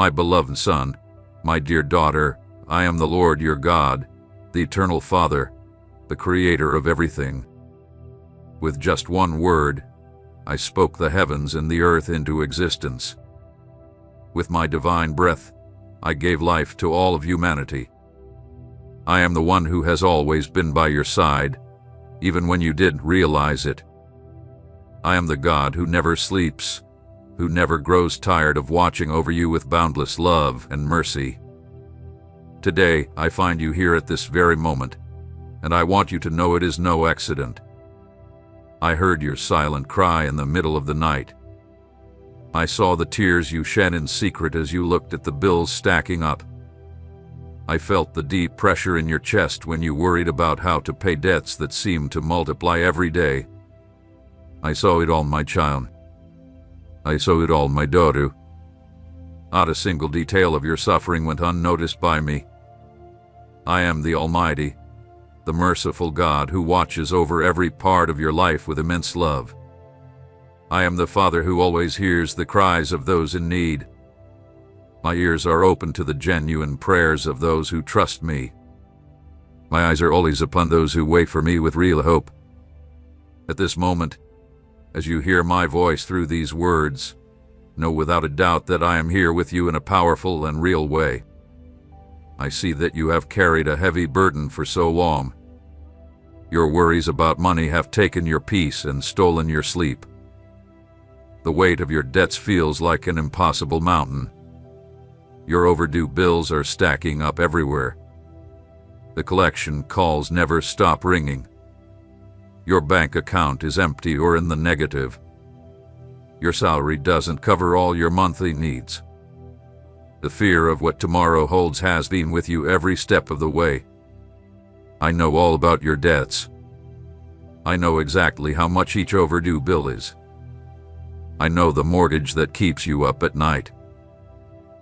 My beloved son, my dear daughter, I am the Lord your God, the eternal Father, the creator of everything. With just one word, I spoke the heavens and the earth into existence. With my divine breath, I gave life to all of humanity. I am the one who has always been by your side, even when you didn't realize it. I am the God who never sleeps, who never grows tired of watching over you with boundless love and mercy. Today, I find you here at this very moment, and I want you to know it is no accident. I heard your silent cry in the middle of the night. I saw the tears you shed in secret as you looked at the bills stacking up. I felt the deep pressure in your chest when you worried about how to pay debts that seemed to multiply every day. I saw it all, my child. I saw it all, my daughter. Not a single detail of your suffering went unnoticed by me. I am the Almighty, the merciful God who watches over every part of your life with immense love. I am the Father who always hears the cries of those in need. My ears are open to the genuine prayers of those who trust me. My eyes are always upon those who wait for me with real hope. At this moment, as you hear my voice through these words, know without a doubt that I am here with you in a powerful and real way. I see that you have carried a heavy burden for so long. Your worries about money have taken your peace and stolen your sleep. The weight of your debts feels like an impossible mountain. Your overdue bills are stacking up everywhere. The collection calls never stop ringing. Your bank account is empty or in the negative. Your salary doesn't cover all your monthly needs. The fear of what tomorrow holds has been with you every step of the way. I know all about your debts. I know exactly how much each overdue bill is. I know the mortgage that keeps you up at night.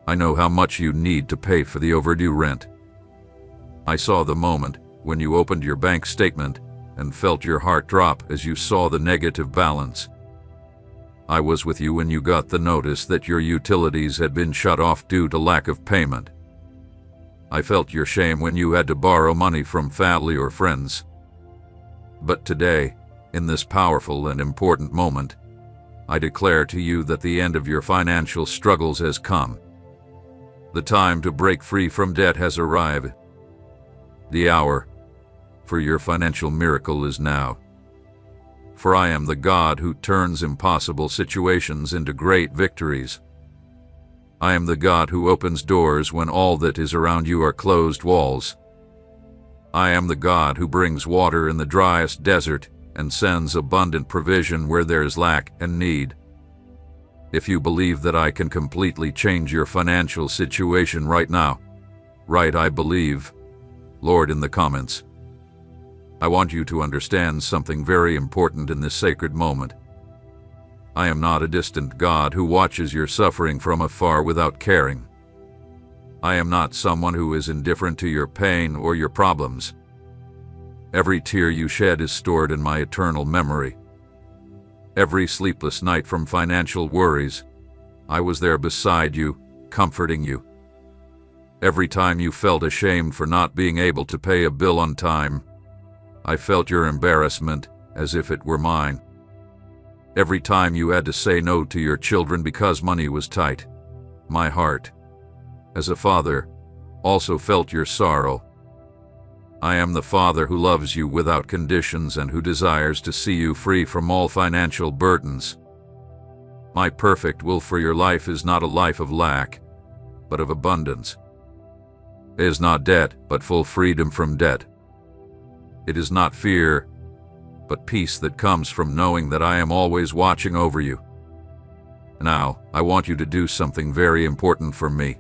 I know how much you need to pay for the overdue rent. I saw the moment when you opened your bank statement and felt your heart drop as you saw the negative balance. I was with you when you got the notice that your utilities had been shut off due to lack of payment. I felt your shame when you had to borrow money from family or friends. But today, in this powerful and important moment, I declare to you that the end of your financial struggles has come. The time to break free from debt has arrived. The hour for your financial miracle is now. For I am the God who turns impossible situations into great victories. I am the God who opens doors when all that is around you are closed walls. I am the God who brings water in the driest desert and sends abundant provision where there is lack and need. If you believe that I can completely change your financial situation right now, write "I believe," Lord, in the comments. I want you to understand something very important in this sacred moment. I am not a distant God who watches your suffering from afar without caring. I am not someone who is indifferent to your pain or your problems. Every tear you shed is stored in my eternal memory. Every sleepless night from financial worries, I was there beside you, comforting you. Every time you felt ashamed for not being able to pay a bill on time, I felt your embarrassment as if it were mine. Every time you had to say no to your children because money was tight, my heart, as a father, also felt your sorrow. I am the Father who loves you without conditions and who desires to see you free from all financial burdens. My perfect will for your life is not a life of lack, but of abundance. It is not debt, but full freedom from debt. It is not fear, but peace that comes from knowing that I am always watching over you. Now, I want you to do something very important for me.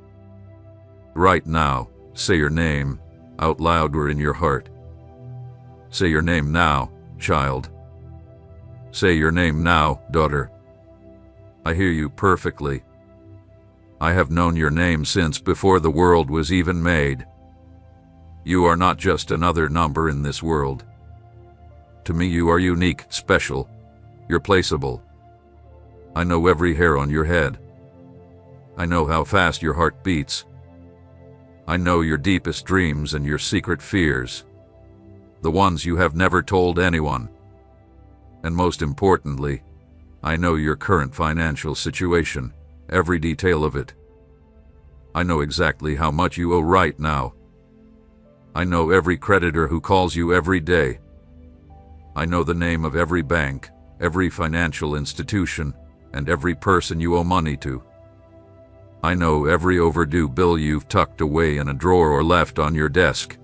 Right now, say your name out loud or in your heart. Say your name now, child. Say your name now, daughter. I hear you perfectly. I have known your name since before the world was even made. You are not just another number in this world. To me, you are unique, special, irreplaceable. I know every hair on your head. I know how fast your heart beats. I know your deepest dreams and your secret fears, the ones you have never told anyone. And most importantly, I know your current financial situation, every detail of it. I know exactly how much you owe right now. I know every creditor who calls you every day. I know the name of every bank, every financial institution, and every person you owe money to. I know every overdue bill you've tucked away in a drawer or left on your desk.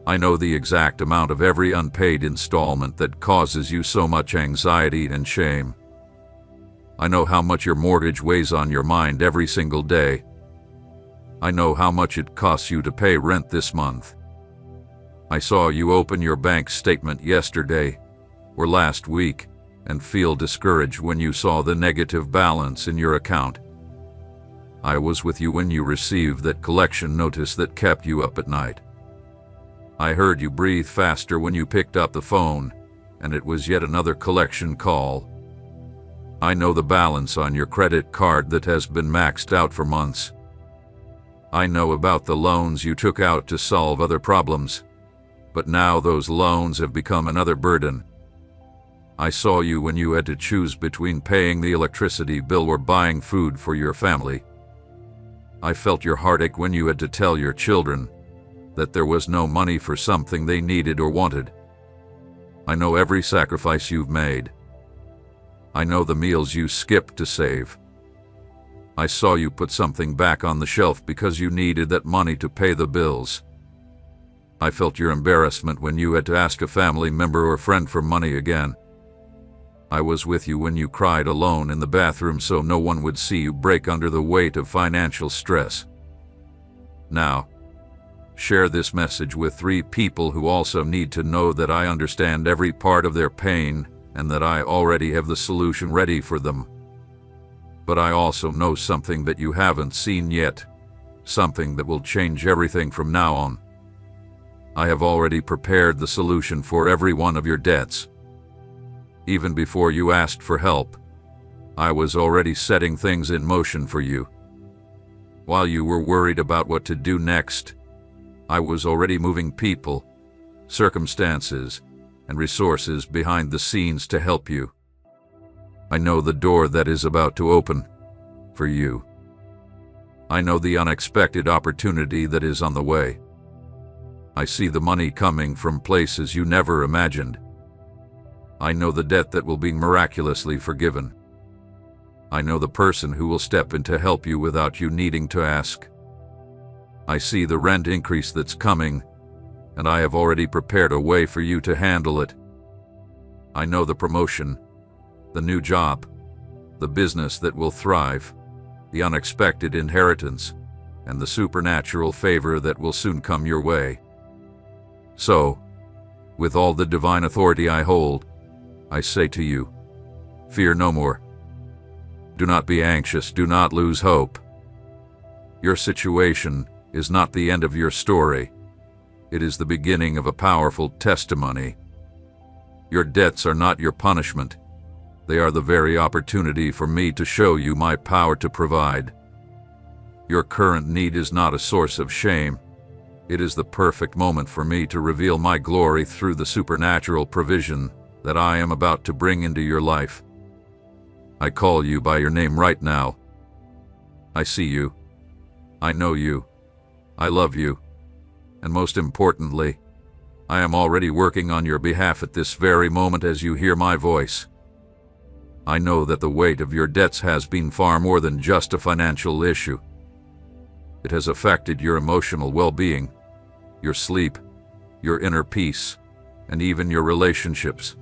I know the exact amount of every unpaid installment that causes you so much anxiety and shame. I know how much your mortgage weighs on your mind every single day. I know how much it costs you to pay rent this month. I saw you open your bank statement yesterday or last week and feel discouraged when you saw the negative balance in your account. I was with you when you received that collection notice that kept you up at night. I heard you breathe faster when you picked up the phone, and it was yet another collection call. I know the balance on your credit card that has been maxed out for months. I know about the loans you took out to solve other problems, but now those loans have become another burden. I saw you when you had to choose between paying the electricity bill or buying food for your family. I felt your heartache when you had to tell your children that there was no money for something they needed or wanted. I know every sacrifice you've made. I know the meals you skipped to save. I saw you put something back on the shelf because you needed that money to pay the bills. I felt your embarrassment when you had to ask a family member or friend for money again. I was with you when you cried alone in the bathroom so no one would see you break under the weight of financial stress. Now, share this message with 3 people who also need to know that I understand every part of their pain and that I already have the solution ready for them. But I also know something that you haven't seen yet, something that will change everything from now on. I have already prepared the solution for every one of your debts. Even before you asked for help, I was already setting things in motion for you. While you were worried about what to do next, I was already moving people, circumstances, and resources behind the scenes to help you. I know the door that is about to open for you. I know the unexpected opportunity that is on the way. I see the money coming from places you never imagined. I know the debt that will be miraculously forgiven. I know the person who will step in to help you without you needing to ask. I see the rent increase that's coming, and I have already prepared a way for you to handle it. I know the promotion, the new job, the business that will thrive, the unexpected inheritance, and the supernatural favor that will soon come your way. So, with all the divine authority I hold, I say to you, fear no more. Do not be anxious, do not lose hope. Your situation is not the end of your story. It is the beginning of a powerful testimony. Your debts are not your punishment. They are the very opportunity for me to show you my power to provide. Your current need is not a source of shame. It is the perfect moment for me to reveal my glory through the supernatural provision that I am about to bring into your life. I call you by your name right now. I see you. I know you. I love you. And most importantly, I am already working on your behalf at this very moment as you hear my voice. I know that the weight of your debts has been far more than just a financial issue. It has affected your emotional well-being, your sleep, your inner peace, and even your relationships.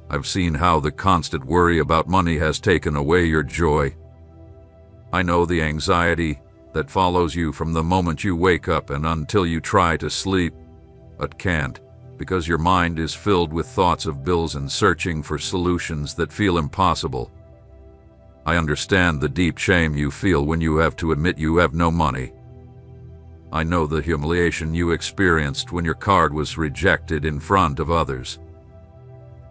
I've seen how the constant worry about money has taken away your joy. I know the anxiety that follows you from the moment you wake up and until you try to sleep, but can't, because your mind is filled with thoughts of bills and searching for solutions that feel impossible. I understand the deep shame you feel when you have to admit you have no money. I know the humiliation you experienced when your card was rejected in front of others.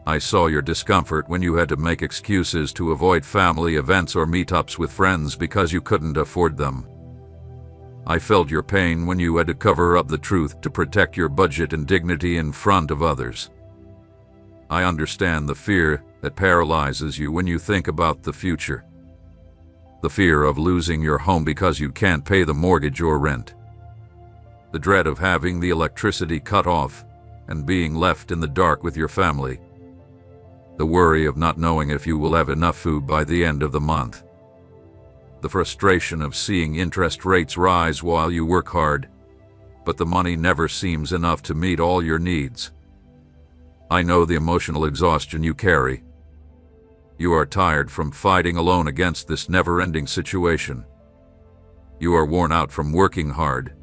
I saw your discomfort when you had to make excuses to avoid family events or meetups with friends because you couldn't afford them. I felt your pain when you had to cover up the truth to protect your budget and dignity in front of others. I understand the fear that paralyzes you when you think about the future. The fear of losing your home because you can't pay the mortgage or rent. The dread of having the electricity cut off and being left in the dark with your family. The worry of not knowing if you will have enough food by the end of the month. The frustration of seeing interest rates rise while you work hard, but the money never seems enough to meet all your needs. I know the emotional exhaustion you carry. You are tired from fighting alone against this never-ending situation. You are worn out from working hard,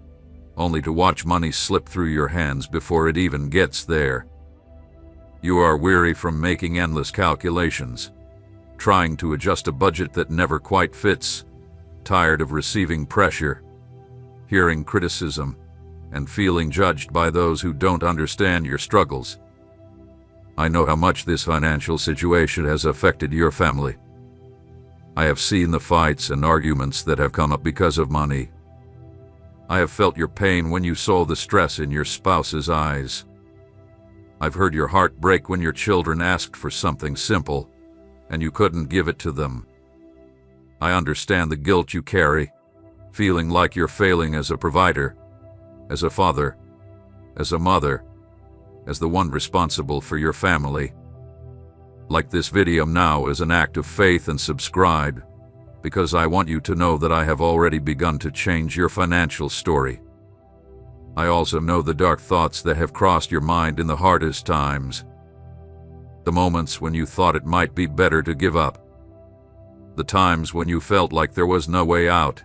only to watch money slip through your hands before it even gets there. You are weary from making endless calculations, trying to adjust a budget that never quite fits, tired of receiving pressure, hearing criticism, and feeling judged by those who don't understand your struggles. I know how much this financial situation has affected your family. I have seen the fights and arguments that have come up because of money. I have felt your pain when you saw the stress in your spouse's eyes. I've heard your heart break when your children asked for something simple, and you couldn't give it to them. I understand the guilt you carry, feeling like you're failing as a provider, as a father, as a mother, as the one responsible for your family. Like this video now as an act of faith and subscribe, because I want you to know that I have already begun to change your financial story. I also know the dark thoughts that have crossed your mind in the hardest times. The moments when you thought it might be better to give up. The times when you felt like there was no way out,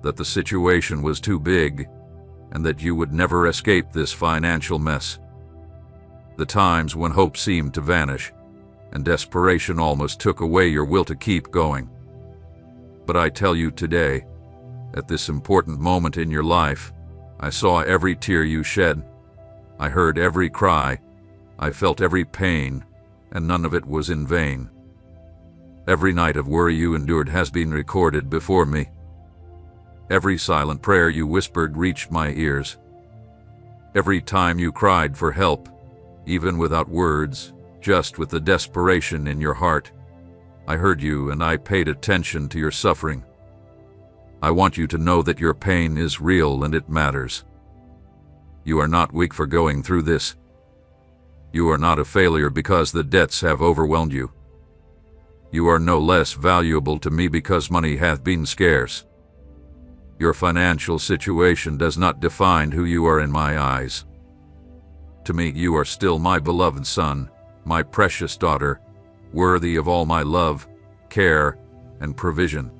that the situation was too big, and that you would never escape this financial mess. The times when hope seemed to vanish, and desperation almost took away your will to keep going. But I tell you today, at this important moment in your life, I saw every tear you shed. I heard every cry. I felt every pain, and none of it was in vain. Every night of worry you endured has been recorded before me. Every silent prayer you whispered reached my ears. Every time you cried for help, even without words, just with the desperation in your heart, I heard you and I paid attention to your suffering. I want you to know that your pain is real and it matters. You are not weak for going through this. You are not a failure because the debts have overwhelmed you. You are no less valuable to me because money hath been scarce. Your financial situation does not define who you are in my eyes. To me, you are still my beloved son, my precious daughter, worthy of all my love, care, and provision.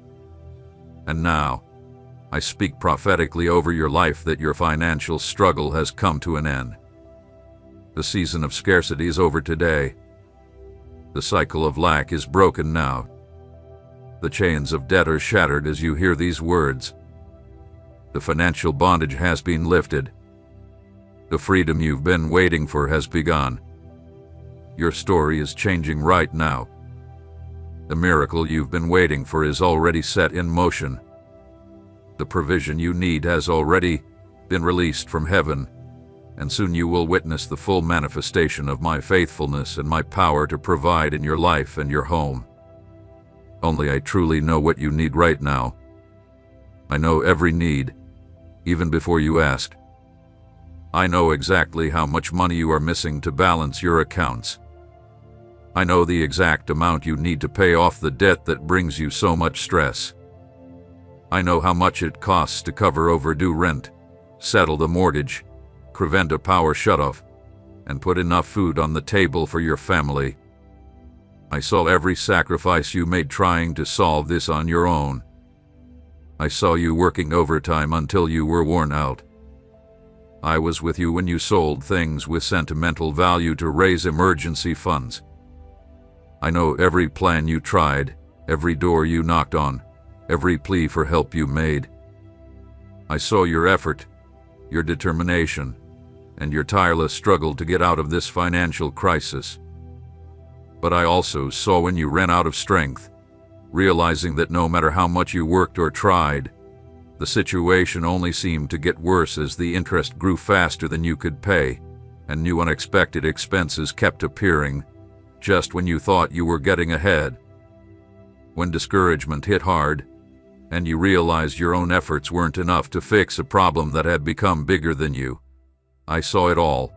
And now, I speak prophetically over your life that your financial struggle has come to an end. The season of scarcity is over today. The cycle of lack is broken now. The chains of debt are shattered as you hear these words. The financial bondage has been lifted. The freedom you've been waiting for has begun. Your story is changing right now. The miracle you've been waiting for is already set in motion. The provision you need has already been released from heaven, and soon you will witness the full manifestation of my faithfulness and my power to provide in your life and your home. Only I truly know what you need right now. I know every need, even before you asked. I know exactly how much money you are missing to balance your accounts. I know the exact amount you need to pay off the debt that brings you so much stress. I know how much it costs to cover overdue rent, settle the mortgage, prevent a power shutoff, and put enough food on the table for your family. I saw every sacrifice you made trying to solve this on your own. I saw you working overtime until you were worn out. I was with you when you sold things with sentimental value to raise emergency funds. I know every plan you tried, every door you knocked on, every plea for help you made. I saw your effort, your determination, and your tireless struggle to get out of this financial crisis. But I also saw when you ran out of strength, realizing that no matter how much you worked or tried, the situation only seemed to get worse as the interest grew faster than you could pay, and new unexpected expenses kept appearing just when you thought you were getting ahead. When discouragement hit hard, and you realized your own efforts weren't enough to fix a problem that had become bigger than you, I saw it all.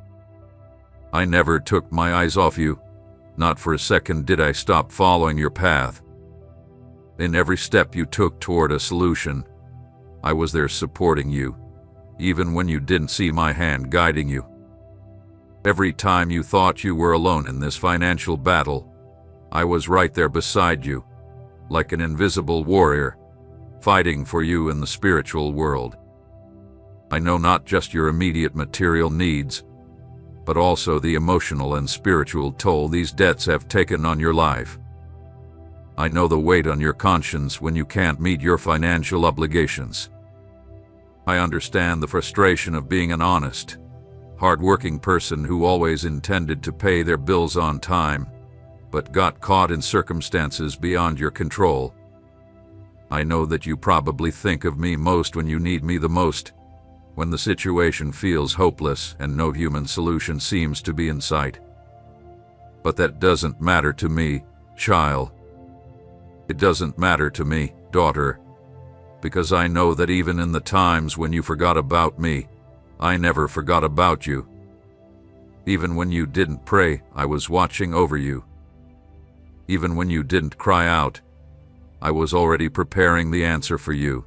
I never took my eyes off you. Not for a second did I stop following your path. In every step you took toward a solution, I was there supporting you, even when you didn't see my hand guiding you. Every time you thought you were alone in this financial battle, I was right there beside you, like an invisible warrior, fighting for you in the spiritual world. I know not just your immediate material needs, but also the emotional and spiritual toll these debts have taken on your life. I know the weight on your conscience when you can't meet your financial obligations. I understand the frustration of being an honest, hard-working person who always intended to pay their bills on time, but got caught in circumstances beyond your control. I know that you probably think of me most when you need me the most, when the situation feels hopeless and no human solution seems to be in sight. But that doesn't matter to me, child. It doesn't matter to me, daughter, because I know that even in the times when you forgot about me, I never forgot about you. Even when you didn't pray, I was watching over you. Even when you didn't cry out, I was already preparing the answer for you.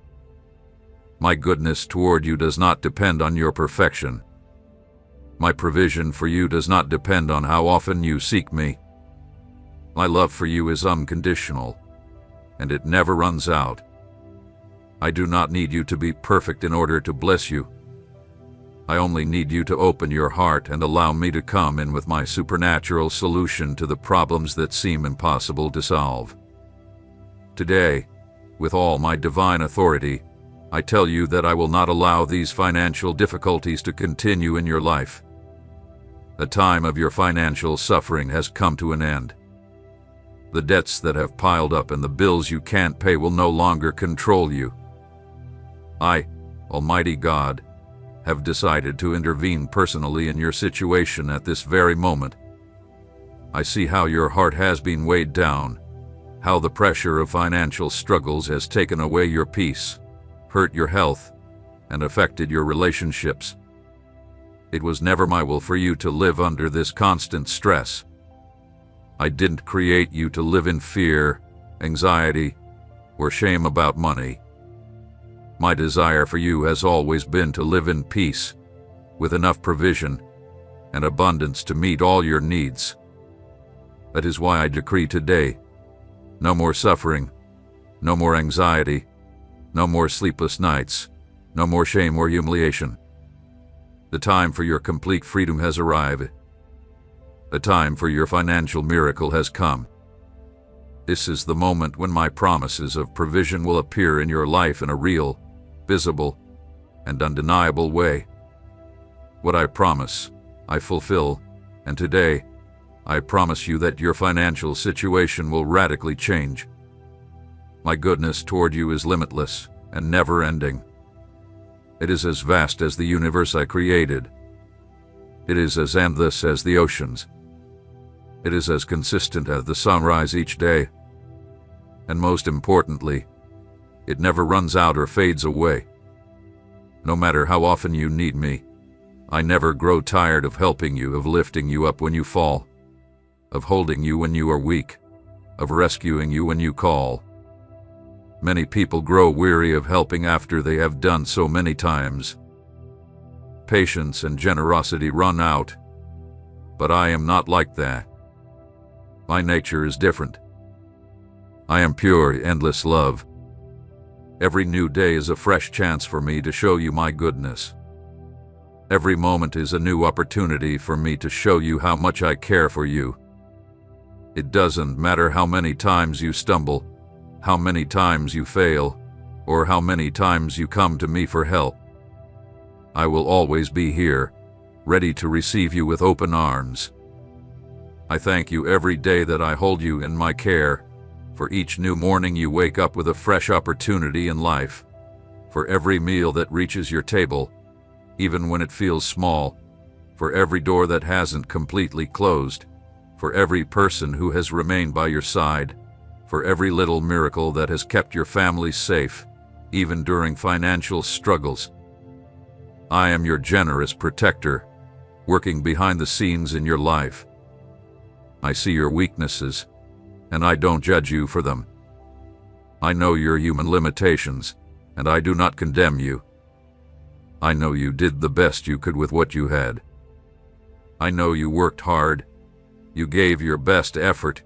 My goodness toward you does not depend on your perfection. My provision for you does not depend on how often you seek me. My love for you is unconditional, and it never runs out. I do not need you to be perfect in order to bless you. I only need you to open your heart and allow me to come in with my supernatural solution to the problems that seem impossible to solve. Today, with all my divine authority, I tell you that I will not allow these financial difficulties to continue in your life. The time of your financial suffering has come to an end. The debts that have piled up and the bills you can't pay will no longer control you. I, Almighty God, have decided to intervene personally in your situation at this very moment. I see how your heart has been weighed down, how the pressure of financial struggles has taken away your peace, hurt your health, and affected your relationships. It was never my will for you to live under this constant stress. I didn't create you to live in fear, anxiety, or shame about money. My desire for you has always been to live in peace, with enough provision and abundance to meet all your needs. That is why I decree today, no more suffering, no more anxiety, no more sleepless nights, no more shame or humiliation. The time for your complete freedom has arrived. The time for your financial miracle has come. This is the moment when my promises of provision will appear in your life in a real, visible, and undeniable way. What I promise, I fulfill, and today, I promise you that your financial situation will radically change. My goodness toward you is limitless and never-ending. It is as vast as the universe I created. It is as endless as the oceans. It is as consistent as the sunrise each day. And most importantly, it never runs out or fades away. No matter how often you need me, I never grow tired of helping you, of lifting you up when you fall, of holding you when you are weak, of rescuing you when you call. Many people grow weary of helping after they have done so many times. Patience and generosity run out, but I am not like that. My nature is different. I am pure, endless love. Every new day is a fresh chance for me to show you my goodness. Every moment is a new opportunity for me to show you how much I care for you. It doesn't matter how many times you stumble, how many times you fail, or how many times you come to me for help. I will always be here, ready to receive you with open arms. I thank you every day that I hold you in my care, for each new morning you wake up with a fresh opportunity in life, for every meal that reaches your table, even when it feels small, for every door that hasn't completely closed, for every person who has remained by your side, for every little miracle that has kept your family safe, even during financial struggles. I am your generous protector, working behind the scenes in your life. I see your weaknesses, and I don't judge you for them. I know your human limitations, and I do not condemn you. I know you did the best you could with what you had. I know you worked hard, you gave your best effort,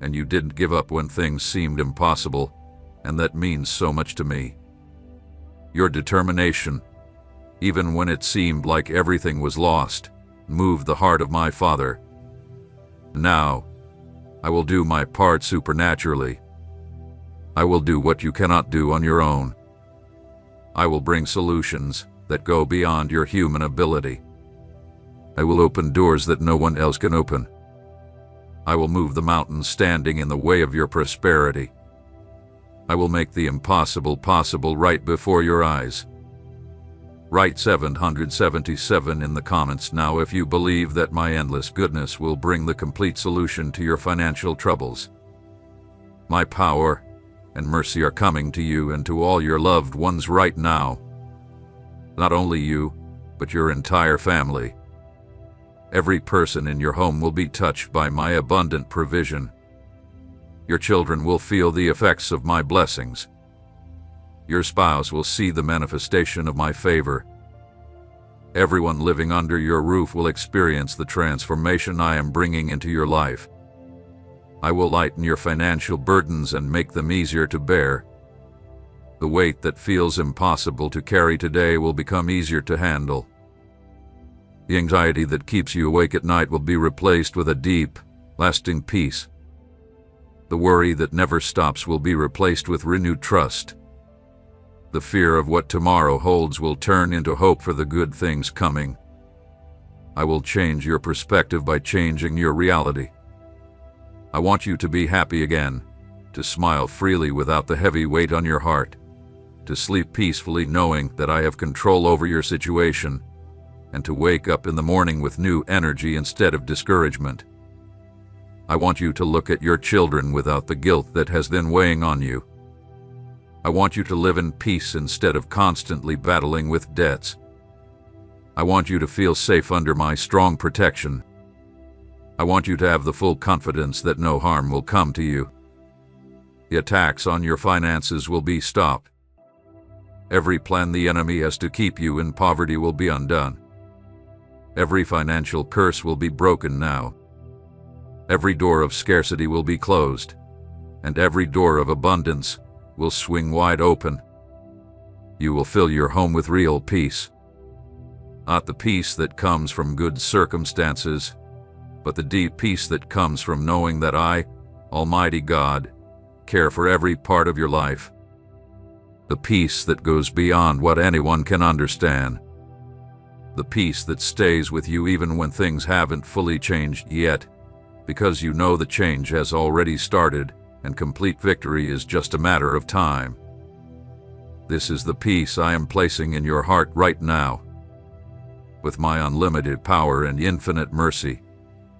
and you didn't give up when things seemed impossible, and that means so much to me. Your determination, even when it seemed like everything was lost, moved the heart of my Father. Now, I will do my part supernaturally. I will do what you cannot do on your own. I will bring solutions that go beyond your human ability. I will open doors that no one else can open. I will move the mountains standing in the way of your prosperity. I will make the impossible possible right before your eyes. Write 777 in the comments now if you believe that my endless goodness will bring the complete solution to your financial troubles. My power and mercy are coming to you and to all your loved ones right now. Not only you, but your entire family. Every person in your home will be touched by my abundant provision. Your children will feel the effects of my blessings. Your spouse will see the manifestation of my favor. Everyone living under your roof will experience the transformation I am bringing into your life. I will lighten your financial burdens and make them easier to bear. The weight that feels impossible to carry today will become easier to handle. The anxiety that keeps you awake at night will be replaced with a deep, lasting peace. The worry that never stops will be replaced with renewed trust. The fear of what tomorrow holds will turn into hope for the good things coming. I will change your perspective by changing your reality. I want you to be happy again, to smile freely without the heavy weight on your heart, to sleep peacefully knowing that I have control over your situation, and to wake up in the morning with new energy instead of discouragement. I want you to look at your children without the guilt that has been weighing on you. I want you to live in peace instead of constantly battling with debts. I want you to feel safe under my strong protection. I want you to have the full confidence that no harm will come to you. The attacks on your finances will be stopped. Every plan the enemy has to keep you in poverty will be undone. Every financial curse will be broken now. Every door of scarcity will be closed, and every door of abundance will swing wide open. You will fill your home with real peace. Not the peace that comes from good circumstances, but the deep peace that comes from knowing that I, Almighty God, care for every part of your life. The peace that goes beyond what anyone can understand. The peace that stays with you even when things haven't fully changed yet, because you know the change has already started and complete victory is just a matter of time. This is the peace I am placing in your heart right now. With my unlimited power and infinite mercy,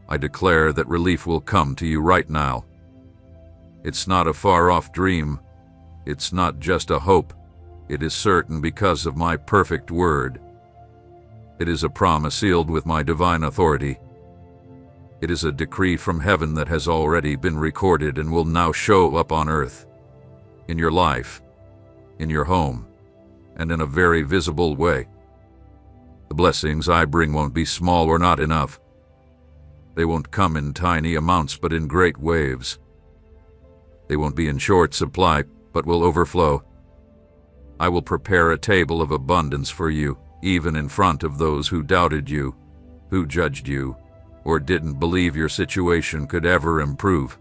I declare that relief will come to you right now. It's not a far-off dream. It's not just a hope. It is certain because of my perfect word. It is a promise sealed with my divine authority. It is a decree from heaven that has already been recorded and will now show up on earth, in your life, in your home, and in a very visible way. The blessings I bring won't be small or not enough. They won't come in tiny amounts but in great waves. They won't be in short supply but will overflow. I will prepare a table of abundance for you, even in front of those who doubted you, who judged you, or didn't believe your situation could ever improve.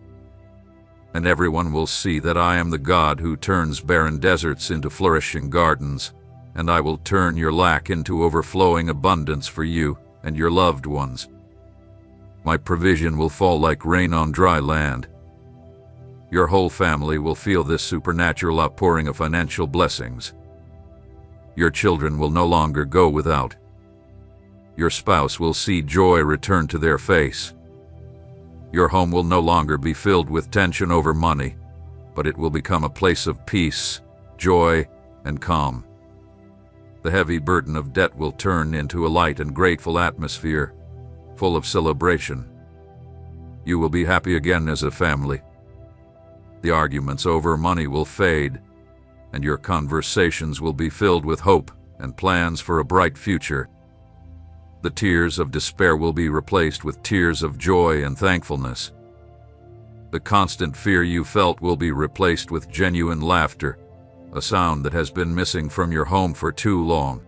And everyone will see that I am the God who turns barren deserts into flourishing gardens, and I will turn your lack into overflowing abundance for you and your loved ones. My provision will fall like rain on dry land. Your whole family will feel this supernatural outpouring of financial blessings. Your children will no longer go without. Your spouse will see joy return to their face. Your home will no longer be filled with tension over money, but it will become a place of peace, joy, and calm. The heavy burden of debt will turn into a light and grateful atmosphere, full of celebration. You will be happy again as a family. The arguments over money will fade, and your conversations will be filled with hope and plans for a bright future. The tears of despair will be replaced with tears of joy and thankfulness. The constant fear you felt will be replaced with genuine laughter, a sound that has been missing from your home for too long.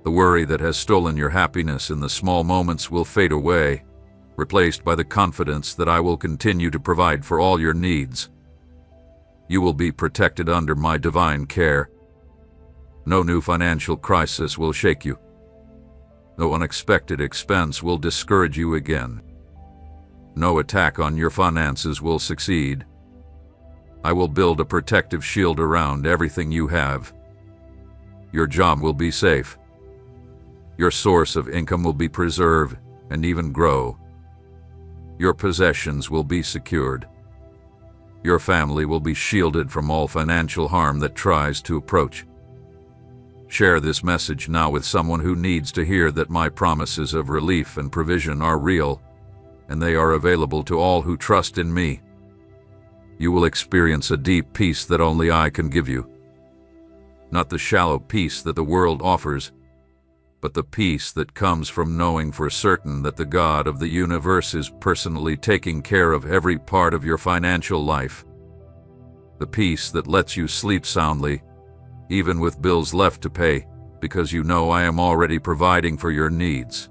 The worry that has stolen your happiness in the small moments will fade away, replaced by the confidence that I will continue to provide for all your needs. You will be protected under my divine care. No new financial crisis will shake you. No unexpected expense will discourage you again. No attack on your finances will succeed. I will build a protective shield around everything you have. Your job will be safe. Your source of income will be preserved and even grow. Your possessions will be secured. Your family will be shielded from all financial harm that tries to approach. Share this message now with someone who needs to hear that my promises of relief and provision are real, and they are available to all who trust in me. You will experience a deep peace that only I can give you. Not the shallow peace that the world offers, but the peace that comes from knowing for certain that the God of the universe is personally taking care of every part of your financial life. The peace that lets you sleep soundly, even with bills left to pay, because you know I am already providing for your needs.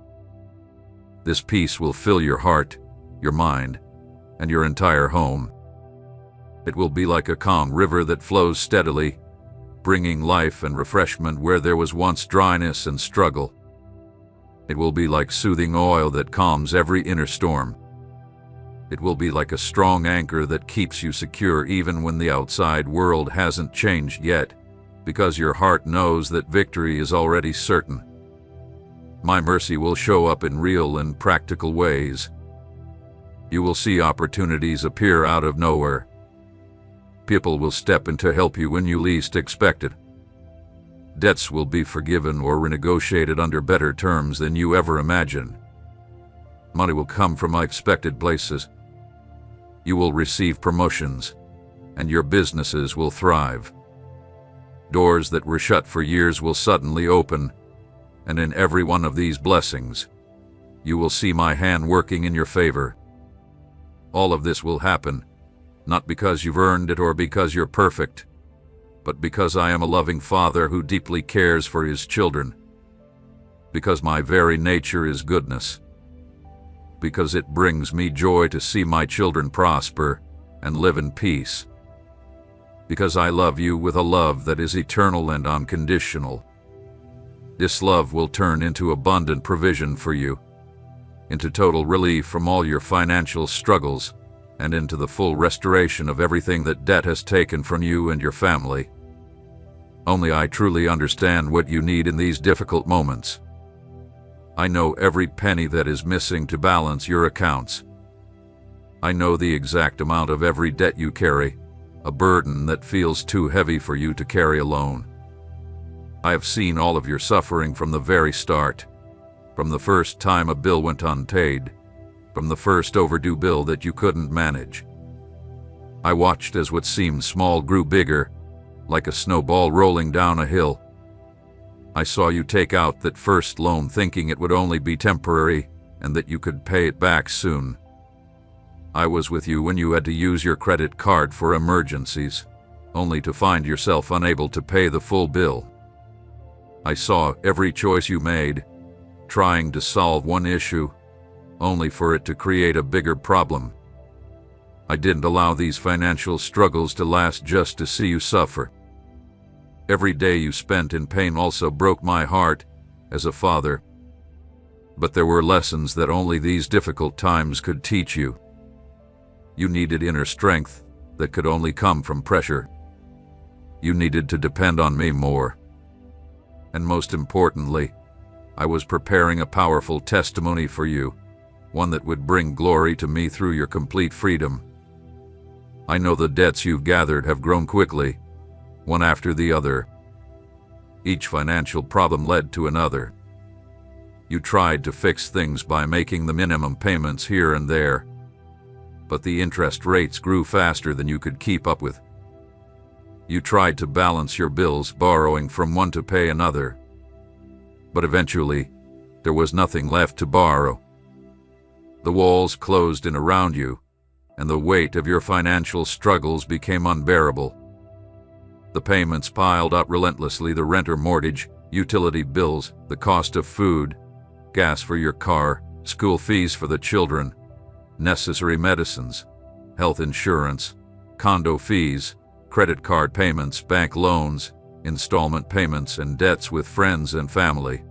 This peace will fill your heart, your mind, and your entire home. It will be like a calm river that flows steadily, bringing life and refreshment where there was once dryness and struggle. It will be like soothing oil that calms every inner storm. It will be like a strong anchor that keeps you secure even when the outside world hasn't changed yet, because your heart knows that victory is already certain. My mercy will show up in real and practical ways. You will see opportunities appear out of nowhere. People will step in to help you when you least expect it. Debts will be forgiven or renegotiated under better terms than you ever imagined. Money will come from unexpected places. You will receive promotions, and your businesses will thrive. Doors that were shut for years will suddenly open, and in every one of these blessings, you will see my hand working in your favor. All of this will happen, not because you've earned it or because you're perfect, but because I am a loving Father who deeply cares for his children. Because my very nature is goodness. Because it brings me joy to see my children prosper and live in peace. Because I love you with a love that is eternal and unconditional. This love will turn into abundant provision for you, into total relief from all your financial struggles, and into the full restoration of everything that debt has taken from you and your family. Only I truly understand what you need in these difficult moments. I know every penny that is missing to balance your accounts. I know the exact amount of every debt you carry, a burden that feels too heavy for you to carry alone. I have seen all of your suffering from the very start, from the first time a bill went unpaid, from the first overdue bill that you couldn't manage. I watched as what seemed small grew bigger, like a snowball rolling down a hill. I saw you take out that first loan thinking it would only be temporary and that you could pay it back soon. I was with you when you had to use your credit card for emergencies, only to find yourself unable to pay the full bill. I saw every choice you made, trying to solve one issue, only for it to create a bigger problem. I didn't allow these financial struggles to last just to see you suffer. Every day you spent in pain also broke my heart as a father. But there were lessons that only these difficult times could teach you. You needed inner strength that could only come from pressure. You needed to depend on me more. And most importantly, I was preparing a powerful testimony for you, one that would bring glory to me through your complete freedom. I know the debts you've gathered have grown quickly, one after the other. Each financial problem led to another. You tried to fix things by making the minimum payments here and there, but the interest rates grew faster than you could keep up with. You tried to balance your bills, borrowing from one to pay another, but eventually there was nothing left to borrow. The walls closed in around you, and the weight of your financial struggles became unbearable. The payments piled up relentlessly: the rent or mortgage, utility bills, the cost of food, gas for your car, school fees for the children, necessary medicines, health insurance, condo fees, credit card payments, bank loans, installment payments, and debts with friends and family.